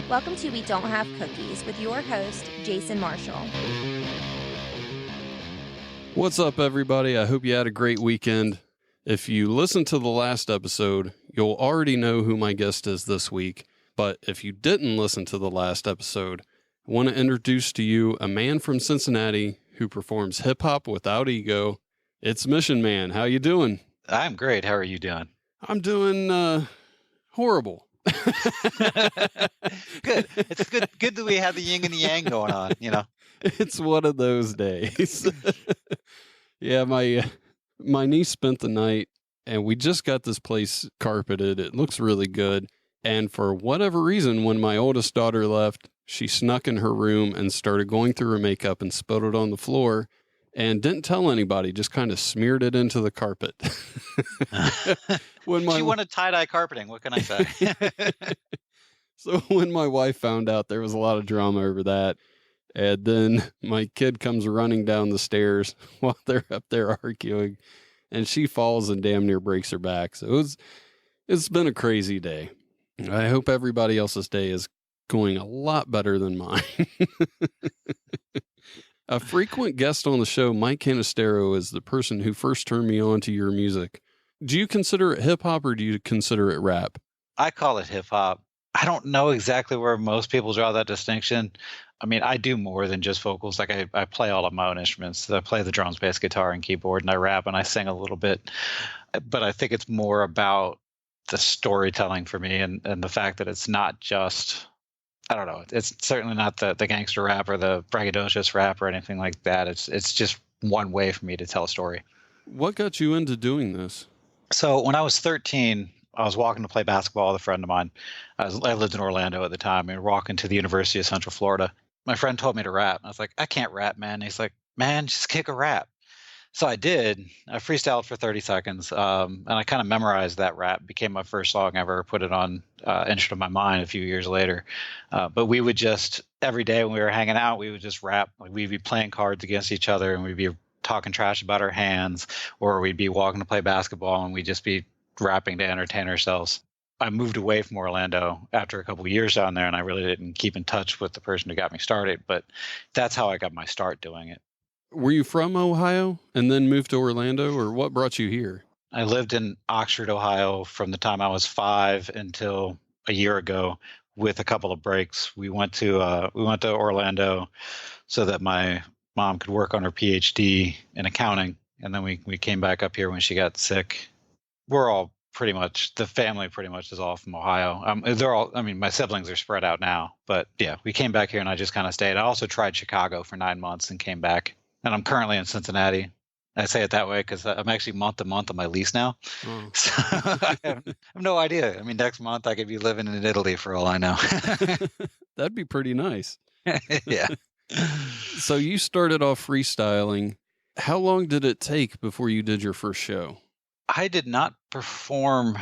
Welcome to We Don't Have Cookies with your host, Jason Marshall. What's up, everybody? I hope you had a great weekend. If you listened to the last episode, you'll already know who my guest is this week. But if you didn't listen to the last episode, I want to introduce to you a man from Cincinnati who performs hip-hop without ego. It's Mission Man. How you doing? I'm great. How are you doing? I'm doing horrible. Good. It's good that we have the yin and the yang going on, you know. It's one of those days. Yeah, my niece spent the night, and we just got this place carpeted. It looks really good. And for whatever reason, when my oldest daughter left, she snuck in her room and started going through her makeup and spilled it on the floor and didn't tell anybody, just kind of smeared it into the carpet. She wanted tie-dye carpeting. What can I say? So when my wife found out, there was a lot of drama over that. And then my kid comes running down the stairs while they're up there arguing, and she falls and damn near breaks her back. So it's been a crazy day. I hope everybody else's day is going a lot better than mine. A frequent guest on the show, Mike Canistero, is the person who first turned me on to your music. Do you consider it hip-hop or do you consider it rap? I call it hip-hop. I don't know exactly where most people draw that distinction. I mean, I do more than just vocals. Like I play all of my own instruments. I play the drums, bass, guitar, and keyboard, and I rap and I sing a little bit. But I think it's more about the storytelling for me and the fact that it's not just, I don't know, it's certainly not the gangster rap or the braggadocious rap or anything like that. It's just one way for me to tell a story. What got you into doing this? So when I was 13, I was walking to play basketball with a friend of mine. I lived in Orlando at the time, and walking to the University of Central Florida. My friend told me to rap. I was like, I can't rap, man. And he's like, man, just kick a rap. So I did. I freestyled for 30 seconds, and I kind of memorized that rap. It became my first song ever. Put it on Instrument of My Mind a few years later. But we would just, every day when we were hanging out, we would just rap. Like we'd be playing cards against each other, and we'd be talking trash about our hands, or we'd be walking to play basketball, and we'd just be rapping to entertain ourselves. I moved away from Orlando after a couple of years down there, and I really didn't keep in touch with the person who got me started, but that's how I got my start doing it. Were you from Ohio and then moved to Orlando, or what brought you here? I lived in Oxford, Ohio from the time I was 5 until a year ago with a couple of breaks. We went to Orlando so that my mom could work on her PhD in accounting, and then we came back up here when she got sick. We're all pretty much, the family pretty much is all from Ohio. My siblings are spread out now, but yeah, we came back here and I just kind of stayed. I also tried Chicago for 9 months and came back, and I'm currently in Cincinnati. I say it that way because I'm actually month to month on my lease now. Oh. So I have no idea. I mean, next month I could be living in Italy for all I know. That'd be pretty nice. Yeah. So you started off freestyling. How long did it take before you did your first show? I did not perform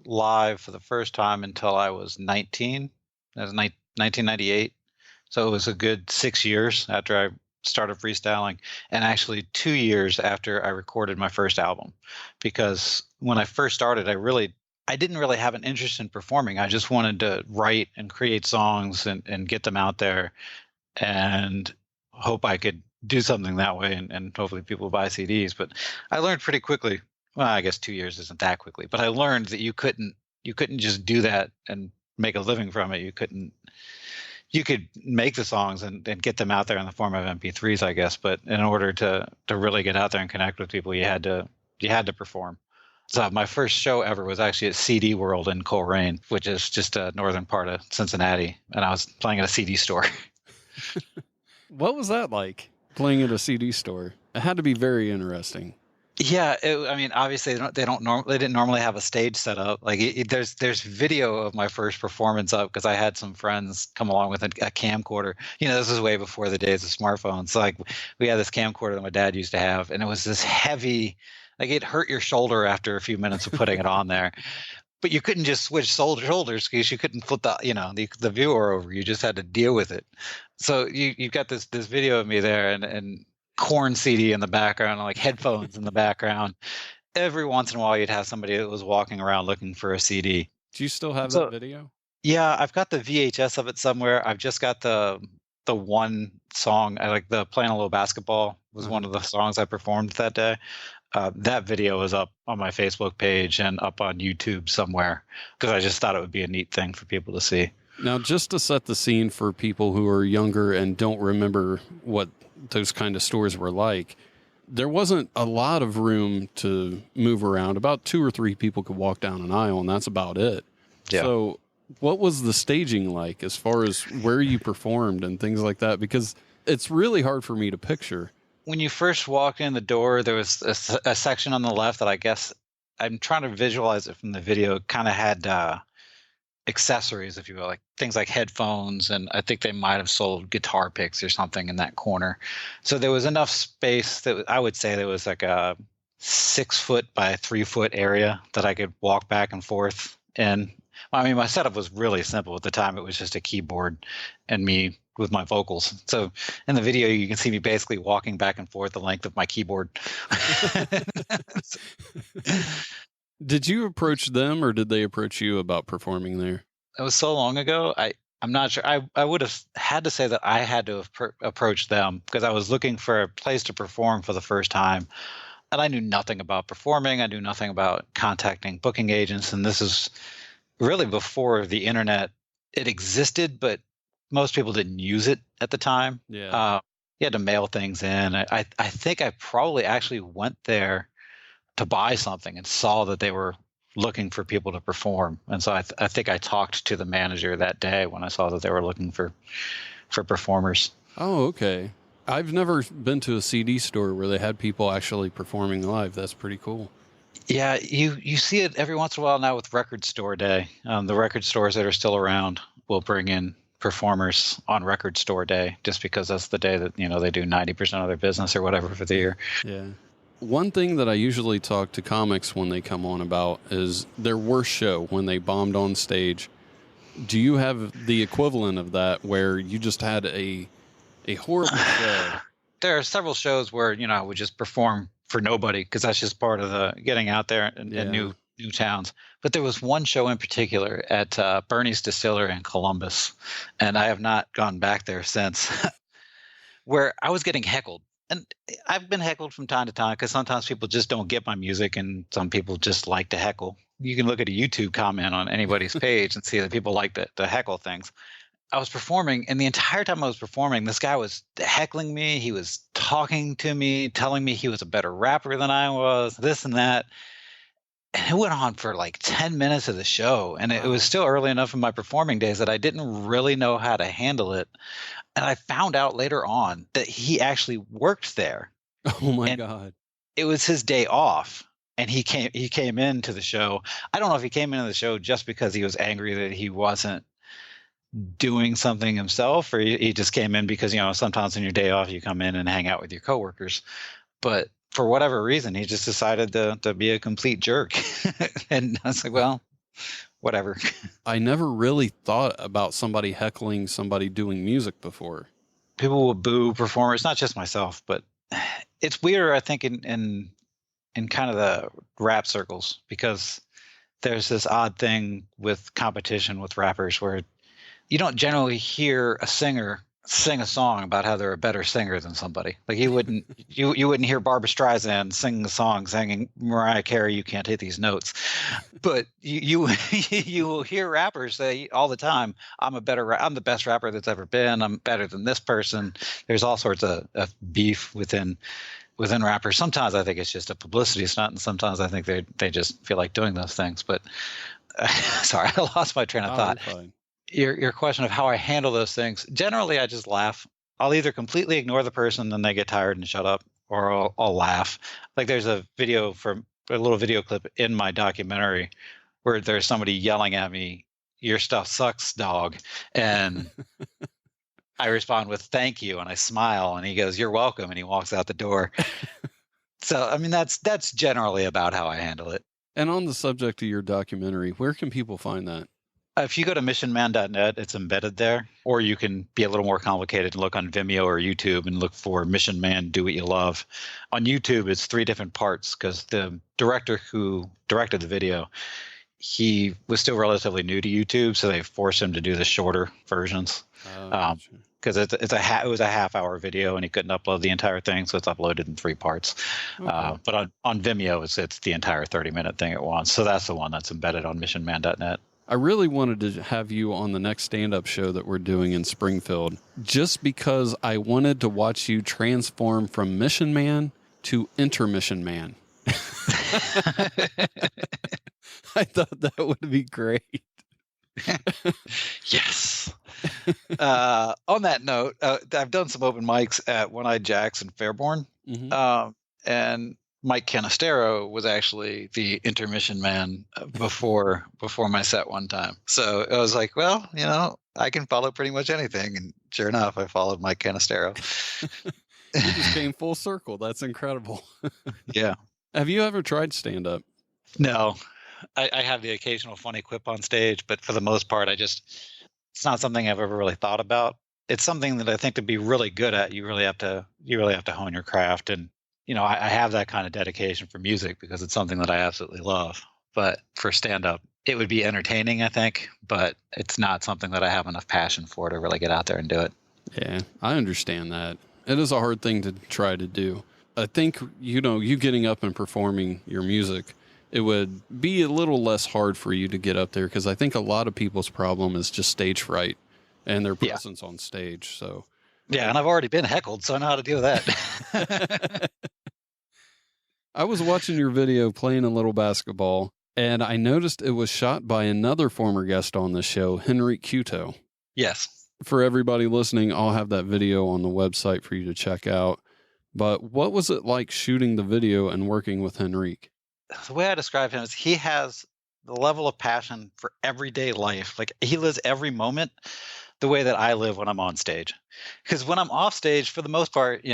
live for the first time until I was 19. That was 1998. So it was a good 6 years after I started freestyling, and actually 2 years after I recorded my first album. Because when I first started, I didn't really have an interest in performing. I just wanted to write and create songs and get them out there and hope I could do something that way, and hopefully people buy CDs. But I learned pretty quickly. Well, I guess 2 years isn't that quickly, but I learned that you couldn't just do that and make a living from it. You could make the songs and get them out there in the form of MP3s, I guess. But in order to really get out there and connect with people, you had to perform. So my first show ever was actually at CD World in Coleraine, which is just a northern part of Cincinnati, and I was playing at a CD store. What was that like, playing at a CD store? It had to be very interesting. Yeah, obviously they didn't normally have a stage set up. Like there's video of my first performance up because I had some friends come along with a camcorder. You know, this is way before the days of smartphones. So like we had this camcorder that my dad used to have, and it was this heavy, like it hurt your shoulder after a few minutes of putting it on there. But you couldn't just switch shoulders because you couldn't flip the viewer over. You just had to deal with it. So you've got this video of me there and Korn CD in the background, like headphones in the background. Every once in a while, you'd have somebody that was walking around looking for a CD. Do you still have that video? Yeah, I've got the VHS of it somewhere. I've just got the one song. I like the Playing a Little Basketball was one Uh-huh. of the songs I performed that day. That video is up on my Facebook page and up on YouTube somewhere because I just thought it would be a neat thing for people to see. Now, just to set the scene for people who are younger and don't remember what those kind of stores were like, there wasn't a lot of room to move around. About 2 or 3 people could walk down an aisle, and that's about it. Yeah. So what was the staging like as far as where you performed and things like that? Because it's really hard for me to picture. When you first walk in the door, there was a section on the left that I guess I'm trying to visualize it from the video. It kind of had accessories, if you will, like things like headphones, and I think they might have sold guitar picks or something in that corner. So there was enough space that I would say there was like a 6 foot by 3 foot area that I could walk back and forth in. I mean, my setup was really simple at the time. It was just a keyboard and me with my vocals. So in the video, you can see me basically walking back and forth the length of my keyboard. Did you approach them or did they approach you about performing there? It was so long ago. I'm not sure. I would have had to say that I had to have approached them because I was looking for a place to perform for the first time. And I knew nothing about performing. I knew nothing about contacting booking agents. And this is really before the internet. It existed, but most people didn't use it at the time. Yeah. You had to mail things in. I think I probably actually went there to buy something and saw that they were looking for people to perform. And so I think I talked to the manager that day when I saw that they were looking for performers. Oh, okay. I've never been to a CD store where they had people actually performing live. That's pretty cool. Yeah, you see it every once in a while now with Record Store Day. The record stores that are still around will bring in performers on Record Store Day just because that's the day that, they do 90% of their business or whatever for the year. Yeah. One thing that I usually talk to comics when they come on about is their worst show when they bombed on stage. Do you have the equivalent of that where you just had a horrible show? There are several shows where, I would just perform for nobody because that's just part of the getting out there in new towns. But there was one show in particular at Bernie's Distillery in Columbus, and I have not gone back there since, where I was getting heckled. And I've been heckled from time to time because sometimes people just don't get my music and some people just like to heckle. You can look at a YouTube comment on anybody's page and see that people like to heckle things. I was performing, and the entire time I was performing, this guy was heckling me. He was talking to me, telling me he was a better rapper than I was, this and that. And it went on for like 10 minutes of the show. And it was still early enough in my performing days that I didn't really know how to handle it. And I found out later on that he actually worked there. Oh my God. It was his day off. And he came into the show. I don't know if he came into the show just because he was angry that he wasn't doing something himself, or he just came in because, sometimes on your day off, you come in and hang out with your coworkers. But for whatever reason, he just decided to be a complete jerk. And I was like, well, whatever. I never really thought about somebody heckling somebody doing music before. People will boo performers, not just myself, but it's weirder, I think, in kind of the rap circles, because there's this odd thing with competition with rappers where you don't generally hear a singer sing a song about how they're a better singer than somebody. Like you wouldn't hear Barbra Streisand sing a song singing Mariah Carey, "You can't hit these notes," but you will hear rappers say all the time, I'm the best rapper that's ever been. I'm better than this person. There's all sorts of beef within rappers. Sometimes I think it's just a publicity stunt, and sometimes I think they just feel like doing those things. But sorry, I lost my train of thought. Your question of how I handle those things, generally I just laugh. I'll either completely ignore the person, then they get tired and shut up, or I'll laugh. Like there's a little video clip in my documentary where there's somebody yelling at me, "Your stuff sucks, dog." And I respond with "thank you," and I smile, and he goes, "You're welcome," and he walks out the door. So, I mean, that's generally about how I handle it. And on the subject of your documentary, where can people find that? If you go to missionman.net, it's embedded there. Or you can be a little more complicated and look on Vimeo or YouTube and look for Mission Man, Do What You Love. On YouTube, it's 3 different parts because the director who directed the video, he was still relatively new to YouTube, so they forced him to do the shorter versions. Gotcha. Because it was a half-hour video, and he couldn't upload the entire thing, so it's uploaded in 3 parts. Okay. But on Vimeo, it's the entire 30-minute thing at once. So that's the one that's embedded on missionman.net. I really wanted to have you on the next stand-up show that we're doing in Springfield, just because I wanted to watch you transform from Mission Man to Intermission Man. I thought that would be great. Yes. On that note, I've done some open mics at One-Eyed Jacks in Fairborn. Mm-hmm. And Mike Canistero was actually the intermission man before my set one time. So I was like, well, I can follow pretty much anything. And sure enough, I followed Mike Canistero. You just came full circle. That's incredible. Yeah. Have you ever tried stand-up? No. I have the occasional funny quip on stage, but for the most part, it's not something I've ever really thought about. It's something that I think to be really good at, you really have to hone your craft. And, I have that kind of dedication for music because it's something that I absolutely love. But for stand-up, it would be entertaining, I think, but it's not something that I have enough passion for to really get out there and do it. Yeah, I understand that. It is a hard thing to try to do. I think, you getting up and performing your music, it would be a little less hard for you to get up there because I think a lot of people's problem is just stage fright and their presence on stage. So yeah, and I've already been heckled, so I know how to deal with that. I was watching your video playing a little basketball, and I noticed it was shot by another former guest on the show, Henrik Cuto. Yes. For everybody listening, I'll have that video on the website for you to check out. But what was it like shooting the video and working with Henrik? The way I describe him is he has the level of passion for everyday life. Like he lives every moment the way that I live when I'm on stage. Because when I'm off stage, for the most part,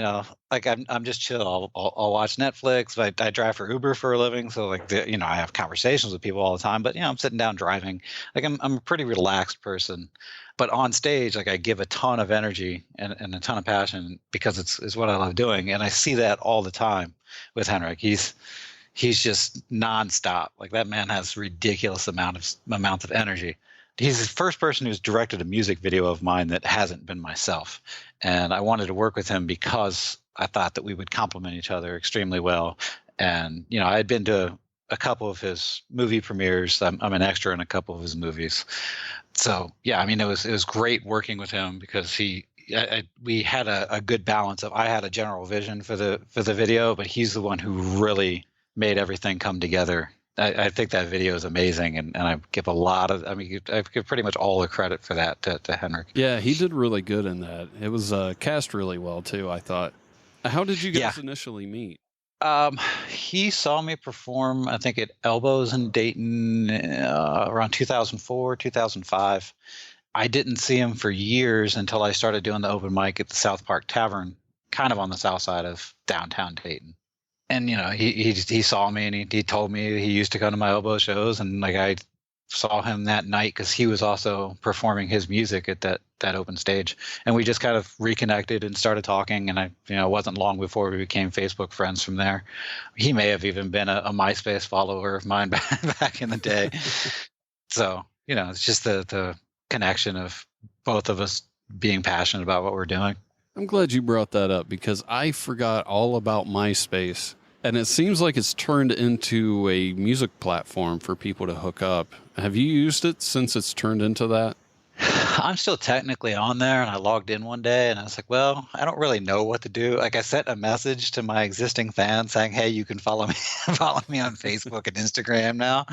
like I'm just chill. I'll watch Netflix. I drive for Uber for a living, so like I have conversations with people all the time. But I'm sitting down driving. Like I'm a pretty relaxed person. But on stage, like I give a ton of energy and a ton of passion because it's what I love doing, and I see that all the time with Henrik. He's just nonstop. Like that man has ridiculous amounts of energy. He's the first person who's directed a music video of mine that hasn't been myself. And I wanted to work with him because I thought that we would complement each other extremely well. And, I had been to a couple of his movie premieres. I'm an extra in a couple of his movies. So, yeah, it was great working with him because we had a good balance of, I had a general vision for the video, but he's the one who really made everything come together. I think that video is amazing, and I give I give pretty much all the credit for that to Henrik. Yeah, he did really good in that. It was cast really well, too, I thought. How did you guys initially meet? He saw me perform, I think, at Elbows in Dayton around 2004, 2005. I didn't see him for years until I started doing the open mic at the South Park Tavern, kind of on the south side of downtown Dayton. And, he saw me and he told me he used to come to my Elbow shows. And like I saw him that night because he was also performing his music at that open stage. And we just kind of reconnected and started talking. And it wasn't long before we became Facebook friends from there. He may have even been a MySpace follower of mine back in the day. So, it's just the connection of both of us being passionate about what we're doing. I'm glad you brought that up because I forgot all about MySpace. And it seems like it's turned into a music platform for people to hook up. Have you used it since it's turned into that? I'm still technically on there, and I logged in one day, and I was like, well, I don't really know what to do. Like I sent a message to my existing fans saying, hey, you can follow me on Facebook and Instagram now.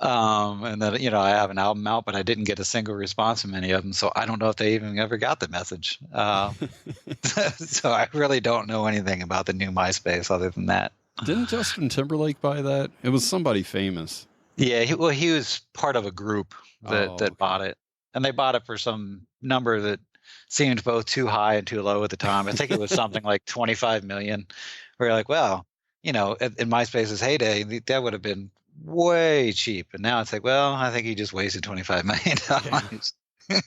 And then, I have an album out, but I didn't get a single response from any of them. So I don't know if they even ever got the message. So I really don't know anything about the new MySpace other than that. Didn't Justin Timberlake buy that? It was somebody famous. Yeah, he was part of a group that bought it. And they bought it for some number that seemed both too high and too low at the time. I think it was something like 25 million. Where you're like, well, in MySpace's heyday, that would have been way cheap. And now it's like, well, I think he just wasted $25 million.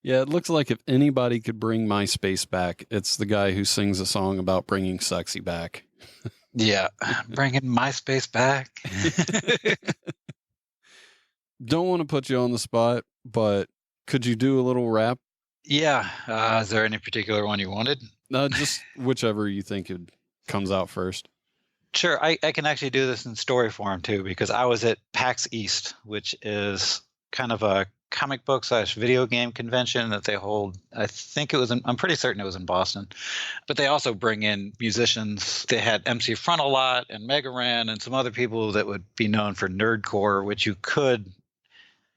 Yeah, it looks like if anybody could bring MySpace back, it's the guy who sings a song about bringing sexy back. Yeah, bringing MySpace back. don't want to put you on the spot, but could you do a little rap? Yeah. Is there any particular one you wanted? Just whichever you think comes out first. Sure. I can actually do this in story form too, because I was at PAX East, which is kind of a comic book / video game convention that they hold. I think I'm pretty certain it was in Boston, but they also bring in musicians. They had MC Frontalot and Mega Ran and some other people that would be known for nerdcore, which you could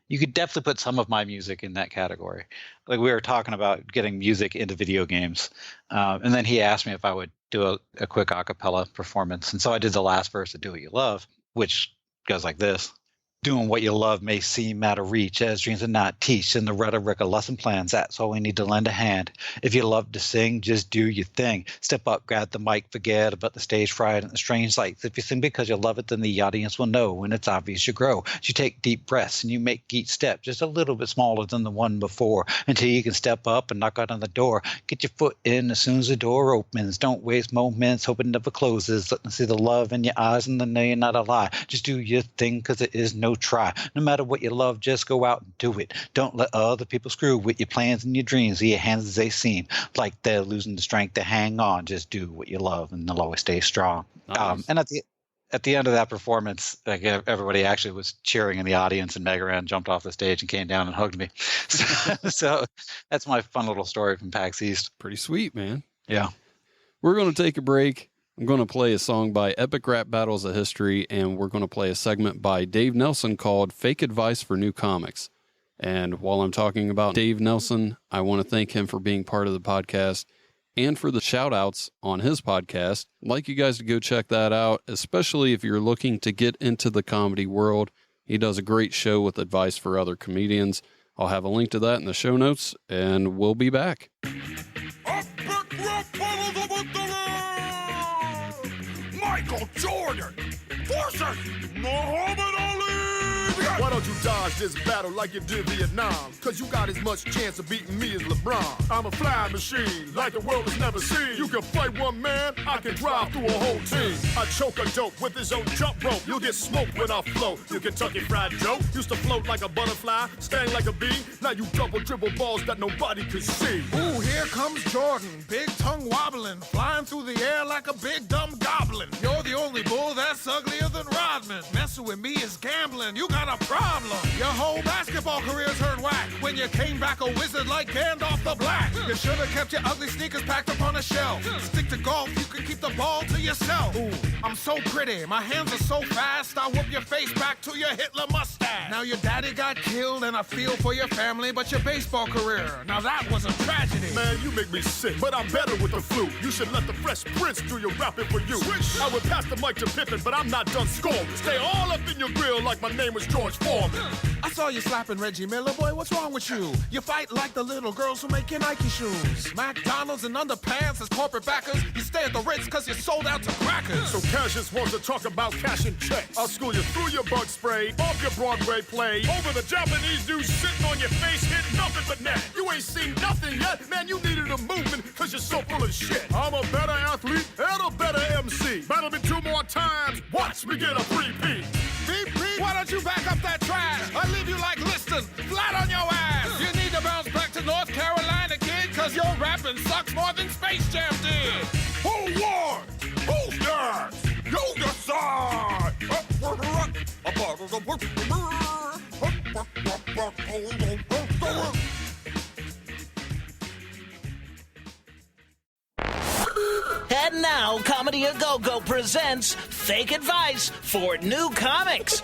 definitely put some of my music in that category. Like we were talking about getting music into video games. And then he asked me if I would do a quick a cappella performance. And so I did the last verse of Do What You Love, which goes like this. Doing what you love may seem out of reach, as dreams are not teach. In the rhetoric of lesson plans, that's all we need to lend a hand. If you love to sing, just do your thing. Step up, grab the mic, forget about the stage fright and the strange lights. If you sing because you love it, then the audience will know when it's obvious you grow. You take deep breaths and you make each step just a little bit smaller than the one before until you can step up and knock out on the door. Get your foot in as soon as the door opens. Don't waste moments, hope it never closes. Let them see the love in your eyes and then know you're not a lie. Just do your thing because it is no try. No matter what you love, just go out and do it. Don't let other people screw with your plans and your dreams. Your hands as they seem like they're losing the strength to hang on. Just do what you love and they'll always stay strong. Nice. And at the end of that performance, like everybody actually was cheering in the audience, and Mega Ran jumped off the stage and came down and hugged me. So that's my fun little story from PAX East. Pretty sweet, man. Yeah. We're going to take a break. I'm going to play a song by Epic Rap Battles of History, and we're going to play a segment by Dave Nelson called Fake Advice for New Comics. And while I'm talking about Dave Nelson, I want to thank him for being part of the podcast and for the shout-outs on his podcast. I'd like you guys to go check that out, especially if you're looking to get into the comedy world. He does a great show with advice for other comedians. I'll have a link to that in the show notes, and we'll be back. Michael Jordan versus Muhammad Ali. Why don't you dodge this battle like you did Vietnam? Cause you got as much chance of beating me as LeBron. I'm a flying machine like the world has never seen. You can fight one man, I can drive through a whole team. I choke a dope with his own jump rope. You'll get smoked when I float. You Kentucky Fried Joe used to float like a butterfly, sting like a bee. Now you double dribble balls that nobody can see. Ooh, here comes Jordan, big tongue wobbling, flying through the air like a big dumb goblin. You're the only bull that's uglier than Rodman. Messing with me is gambling, you got a problem. Your whole basketball career's turned whack when you came back a wizard like Gandalf the Black. You should have kept your ugly sneakers packed up on a shelf. Stick to golf, you can keep the ball to yourself. Ooh, I'm so pretty, my hands are so fast, I whoop your face back to your Hitler mustache. Now your daddy got killed and I feel for your family, but your baseball career, now that was a tragedy. Man, you make me sick, but I'm better with the flute. You should let the Fresh Prince do your rapping for you. I would pass the mic to Pippin, but I'm not done scoring. Stay all up in your grill like my name was George Foreman. I saw you slapping Reggie Miller, boy, what's wrong with you? You fight like the little girls who make your Nike shoes. McDonald's and underpants as corporate backers. You stay at the Ritz cause you sold out to crackers. So Cassius wants to talk about cash and checks. I'll school you through your bug spray, off your Broadway play. Over the Japanese dude sitting on your face, hitting nothing but net. You ain't seen nothing yet, man, you needed a movement cause you're so full of shit. I'm a better athlete and a better MC. Battle me 2 more times, watch me get a 3-peat. Why don't you back up that trash? I leave you like Liston, flat on your ass. You need to bounce back to North Carolina, kid, cause your rapping sucks more than Space Jam did. Who won? Who's next? You decide. And now, Comedy A Go-Go presents Fake Advice for New Comics.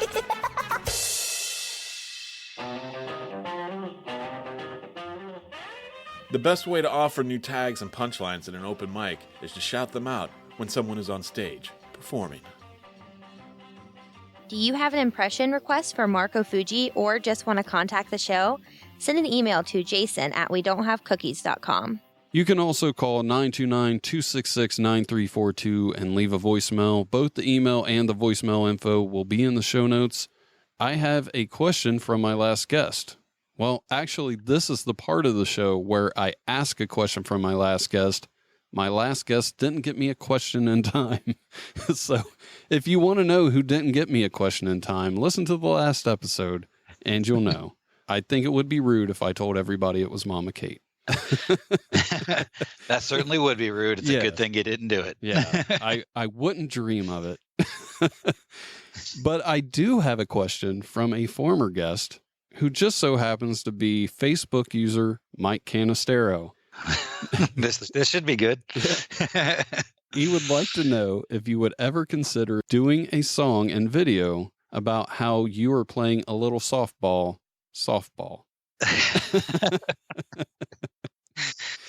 The best way to offer new tags and punchlines at an open mic is to shout them out when someone is on stage, performing. Do you have an impression request for Marco Fuji or just want to contact the show? Send an email to jason@wedon'thavecookies.com. You can also call 929-266-9342 and leave a voicemail. Both the email and the voicemail info will be in the show notes. I have a question from my last guest. Well, actually, this is the part of the show where I ask a question from my last guest. My last guest didn't get me a question in time. So if you want to know who didn't get me a question in time, listen to the last episode. and you'll know. I think it would be rude if I told everybody it was Mama Kate. That certainly would be rude. It's a good thing you didn't do it. Yeah, I wouldn't dream of it. But I do have a question from a former guest who just so happens to be Facebook user Mike Canistero. This should be good. He would like to know if you would ever consider doing a song and video about how you are playing a little softball.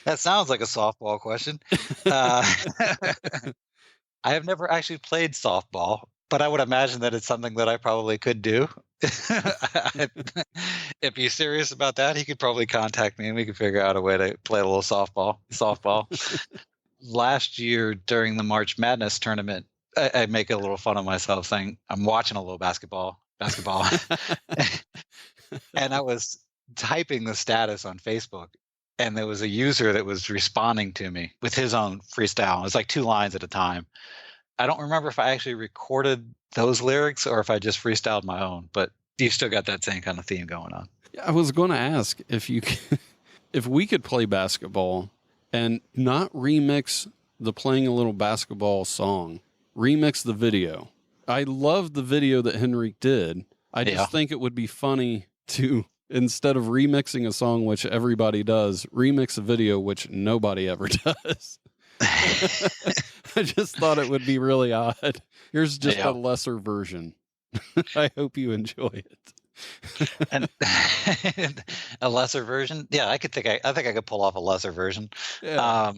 That sounds like a softball question. I have never actually played softball, but I would imagine that it's something that I probably could do. If he's serious about that, he could probably contact me and we could figure out a way to play a little softball. Last year during the March Madness tournament, I make a little fun of myself saying I'm watching a little basketball. And I was typing the status on Facebook, and there was a user that was responding to me with his own freestyle. It was like 2 lines at a time. I don't remember if I actually recorded those lyrics or if I just freestyled my own, but you've still got that same kind of theme going on. I was going to ask if we could play basketball and not remix the playing a little basketball song, remix the video. I love the video that Henrik did. I just think it would be funny to, instead of remixing a song, which everybody does, remix a video, which nobody ever does. I just thought it would be really odd. Here's just a lesser version. I hope you enjoy it. And a lesser version? Yeah, I think I could pull off a lesser version. Yeah.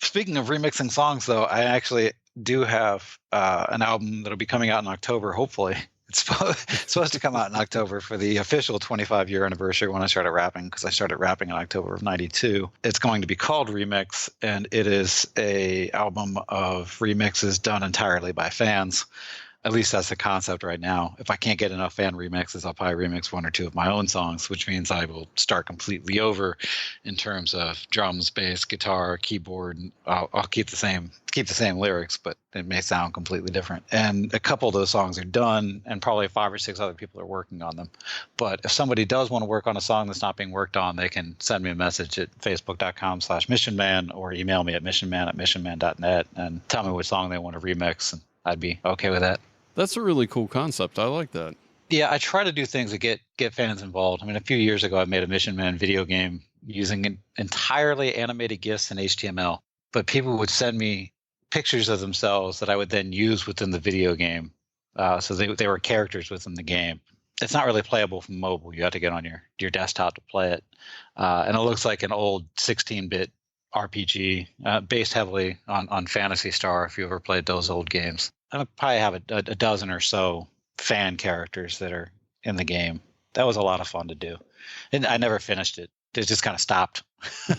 Speaking of remixing songs, though, I actually do have an album that'll be coming out in October, hopefully. It's supposed to come out in October for the official 25-year anniversary when I started rapping, because I started rapping in October of '92. It's going to be called Remix, and it is a album of remixes done entirely by fans. At least that's the concept right now. If I can't get enough fan remixes, I'll probably remix 1 or 2 of my own songs, which means I will start completely over in terms of drums, bass, guitar, keyboard. I'll keep the same lyrics, but it may sound completely different. And a couple of those songs are done, and probably 5 or 6 other people are working on them. But if somebody does want to work on a song that's not being worked on, they can send me a message at facebook.com/missionman or email me at missionman@missionman.net and tell me which song they want to remix, and I'd be okay with that. That's a really cool concept. I like that. Yeah, I try to do things that get fans involved. I mean, a few years ago, I made a Mission Man video game using entirely animated GIFs and HTML. But people would send me pictures of themselves that I would then use within the video game. So they were characters within the game. It's not really playable from mobile. You have to get on your desktop to play it. And it looks like an old 16-bit RPG based heavily on Phantasy Star, if you ever played those old games. I probably have a dozen or so fan characters that are in the game. That was a lot of fun to do. And I never finished it. It just kind of stopped.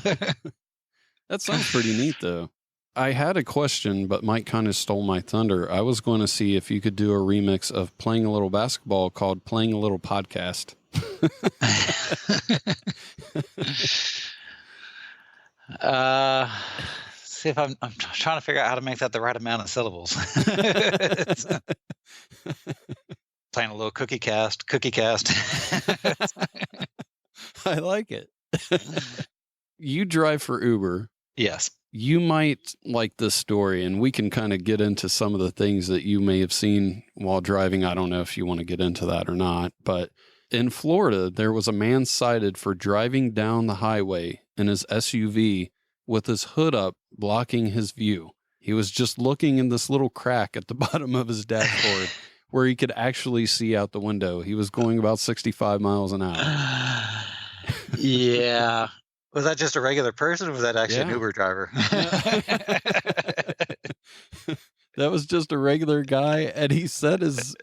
That sounds pretty neat, though. I had a question, but Mike kind of stole my thunder. I was going to see if you could do a remix of Playing a Little Basketball called Playing a Little Podcast. See if I'm trying to figure out how to make that the right amount of syllables. Playing a little cookie cast. I like it. You drive for Uber. Yes. You might like this story, and we can kind of get into some of the things that you may have seen while driving. I don't know if you want to get into that or not, but in Florida, there was a man cited for driving down the highway in his SUV with his hood up, blocking his view. He was just looking in this little crack at the bottom of his dashboard where he could actually see out the window. He was going about 65 miles an hour. Yeah. Was that just a regular person, or was that actually an Uber driver? That was just a regular guy, and he said his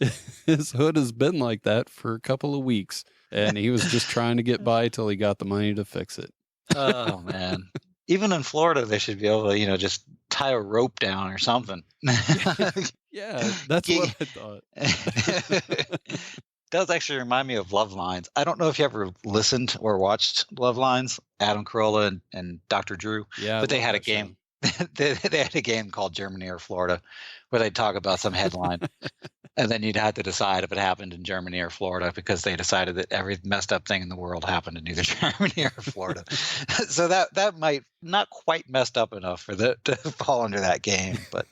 hood has been like that for a couple of weeks, and he was just trying to get by till he got the money to fix it. Oh, man. Even in Florida, they should be able to, just tie a rope down or something. Yeah, that's what I thought. Does actually remind me of Love Lines. I don't know if you ever listened or watched Love Lines, Adam Carolla and Dr. Drew. Yeah, but they had a game. They had a game called Germany or Florida, where they talk about some headline. And then you'd have to decide if it happened in Germany or Florida, because they decided that every messed up thing in the world happened in either Germany or Florida. So that might not quite messed up enough for to fall under that game, but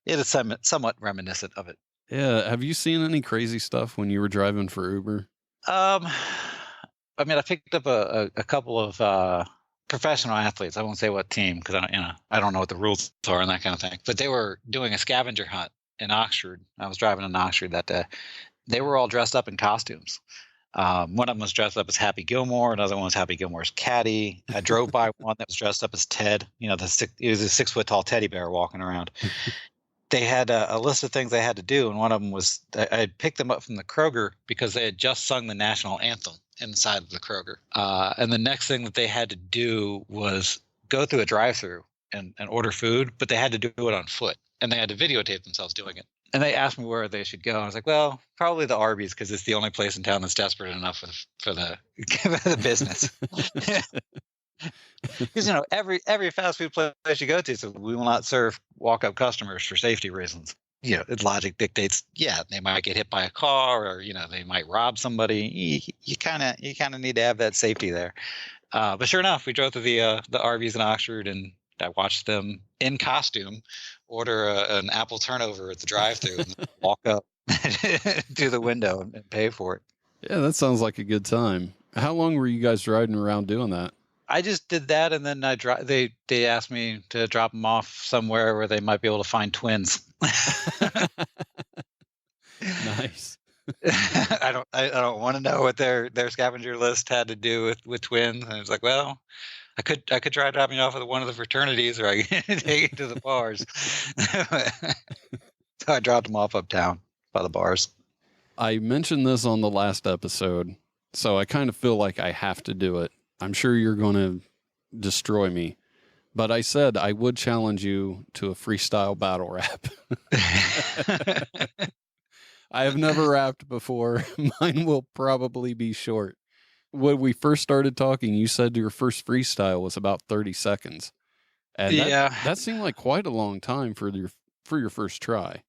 it is somewhat reminiscent of it. Yeah. Have you seen any crazy stuff when you were driving for Uber? I mean, I picked up a couple of professional athletes. I won't say what team because I don't know what the rules are and that kind of thing. But they were doing a scavenger hunt in Oxford. I was driving in Oxford that day. They were all dressed up in costumes. One of them was dressed up as Happy Gilmore. Another one was Happy Gilmore's caddy. I drove by one that was dressed up as Ted. It was a 6 foot tall teddy bear walking around. They had a list of things they had to do, and one of them was I had picked them up from the Kroger because they had just sung the national anthem inside of the Kroger. And the next thing that they had to do was go through a drive-through and order food, but they had to do it on foot, and they had to videotape themselves doing it. And they asked me where they should go. I was like, well, probably the Arby's because it's the only place in town that's desperate enough for the business. Because every fast food place you go to, so we will not serve walk-up customers for safety reasons. Logic dictates, they might get hit by a car, or they might rob somebody. You kind of need to have that safety there. But sure enough, we drove to the Arby's in Oxford, and I watched them in costume order an apple turnover at the drive-thru and walk up to the window and pay for it. Yeah, that sounds like a good time. How long were you guys riding around doing that? I just did that, and then they asked me to drop them off somewhere where they might be able to find twins. Nice. I don't want to know what their scavenger list had to do with twins. And I was like, well, I could try dropping off at one of the fraternities, or I could take it to the bars. So I dropped them off uptown by the bars. I mentioned this on the last episode, so I kind of feel like I have to do it. I'm sure you're going to destroy me, but I said I would challenge you to a freestyle battle rap. I have never rapped before. Mine will probably be short. When we first started talking, you said your first freestyle was about 30 seconds. And that seemed like quite a long time for your first try.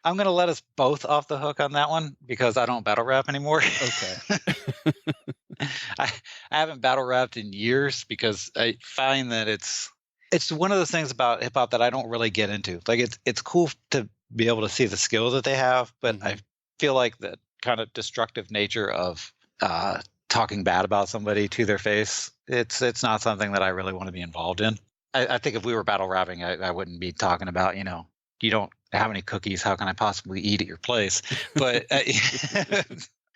I'm going to let us both off the hook on that one because I don't battle rap anymore. Okay. I haven't battle rapped in years because I find that it's one of those things about hip hop that I don't really get into. Like it's cool to be able to see the skills that they have, but I feel like the kind of destructive nature of talking bad about somebody to their face, it's not something that I really want to be involved in. I think if we were battle rapping, I wouldn't be talking about, you don't have any cookies, how can I possibly eat at your place? But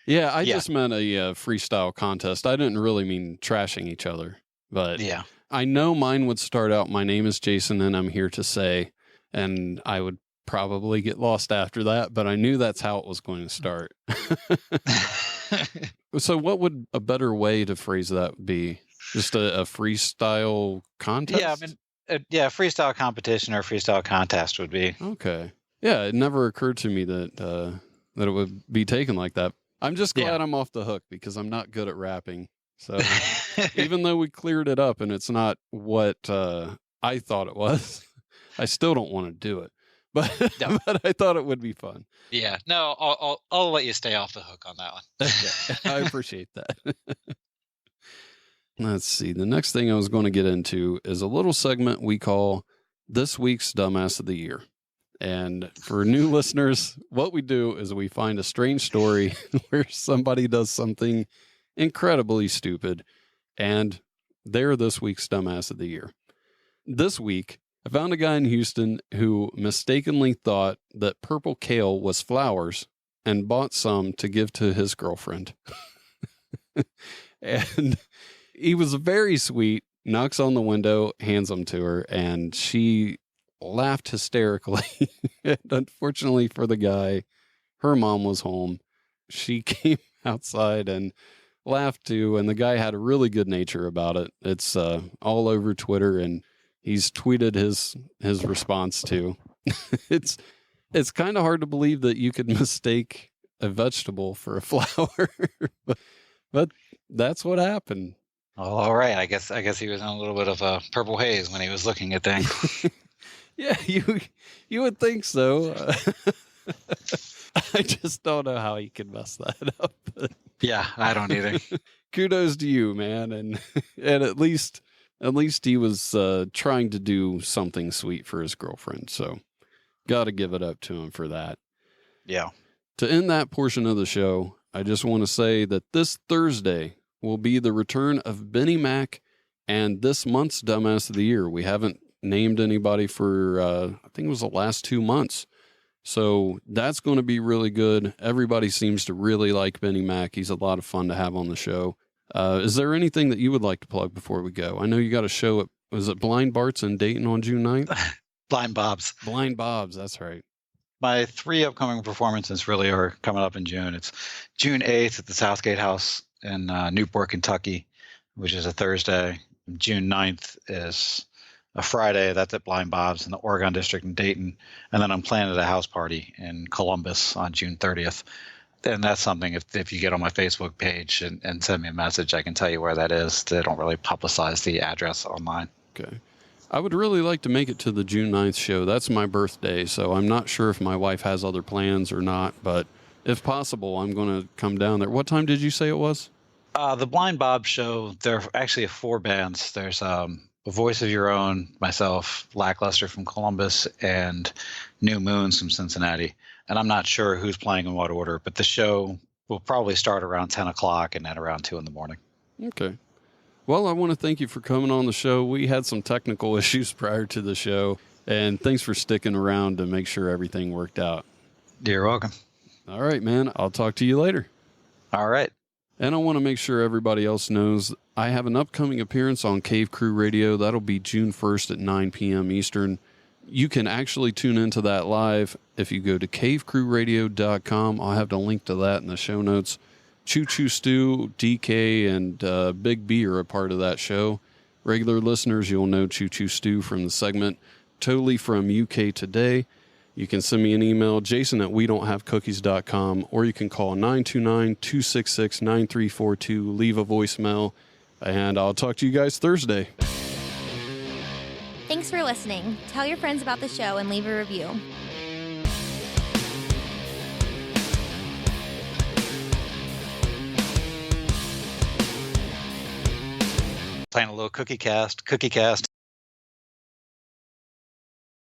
yeah, I just meant a freestyle contest. I didn't really mean trashing each other, but yeah, I know mine would start out, my name is Jason and I'm here to say, and I would probably get lost after that, but I knew that's how it was going to start. So what would a better way to phrase that be? Just a freestyle contest? Yeah, I mean, freestyle competition or freestyle contest would be. Okay. Yeah, it never occurred to me that it would be taken like that. I'm just glad I'm off the hook because I'm not good at rapping. So even though we cleared it up and it's not what I thought it was, I still don't want to do it. But but I thought it would be fun. Yeah. No, I'll let you stay off the hook on that one. Okay. I appreciate that. Let's see. The next thing I was going to get into is a little segment we call This Week's Dumbass of the Year. And for new listeners, what we do is we find a strange story where somebody does something incredibly stupid, and they're this week's Dumbass of the Year. This week, I found a guy in Houston who mistakenly thought that purple kale was flowers and bought some to give to his girlfriend. And he was very sweet, knocks on the window, hands them to her, and she laughed hysterically. And unfortunately for the guy, her mom was home. She came outside and laughed too, and the guy had a really good nature about it. It's all over Twitter, and he's tweeted his response too. It's kind of hard to believe that you could mistake a vegetable for a flower, but that's what happened. Oh, all right. I guess he was in a little bit of a purple haze when he was looking at things. Yeah, you would think so. I just don't know how he can mess that up. Yeah, I don't either. Kudos to you, man, and at least he was trying to do something sweet for his girlfriend. So, got to give it up to him for that. Yeah. To end that portion of the show, I just want to say that this Thursday will be the return of Benny Mac and this month's Dumbass of the Year. We haven't named anybody for, I think it was the last 2 months. So that's going to be really good. Everybody seems to really like Benny Mac. He's a lot of fun to have on the show. Is there anything that you would like to plug before we go? I know you got a show at, was it Blind Bart's in Dayton on June 9th? Blind Bob's. Blind Bob's, that's right. My 3 upcoming performances really are coming up in June. It's June 8th at the Southgate House in Newport, Kentucky, which is a Thursday. June 9th is a Friday. That's at Blind Bob's in the Oregon District in Dayton. And then I'm playing at a house party in Columbus on June 30th. And that's something, if you get on my Facebook page and send me a message, I can tell you where that is. They don't really publicize the address online. Okay. I would really like to make it to the June 9th show. That's my birthday, so I'm not sure if my wife has other plans or not, but if possible, I'm going to come down there. What time did you say it was? The Blind Bob show, there are actually 4 bands. There's A Voice of Your Own, myself, Lackluster from Columbus, and New Moons from Cincinnati. And I'm not sure who's playing in what order, but the show will probably start around 10 o'clock and end around 2 in the morning. Okay. Well, I want to thank you for coming on the show. We had some technical issues prior to the show, and thanks for sticking around to make sure everything worked out. You're welcome. All right, man. I'll talk to you later. All right. And I want to make sure everybody else knows I have an upcoming appearance on Cave Crew Radio. That'll be June 1st at 9 p.m. Eastern. You can actually tune into that live if you go to cavecrewradio.com. I'll have the link to that in the show notes. Choo Choo Stew, DK, and Big B are a part of that show. Regular listeners, you'll know Choo Choo Stew from the segment Totally from UK Today. You can send me an email, jason@wedon'thavecookies.com, or you can call 929-266-9342, leave a voicemail, and I'll talk to you guys Thursday. Thanks for listening. Tell your friends about the show and leave a review. Playing a little cookie cast.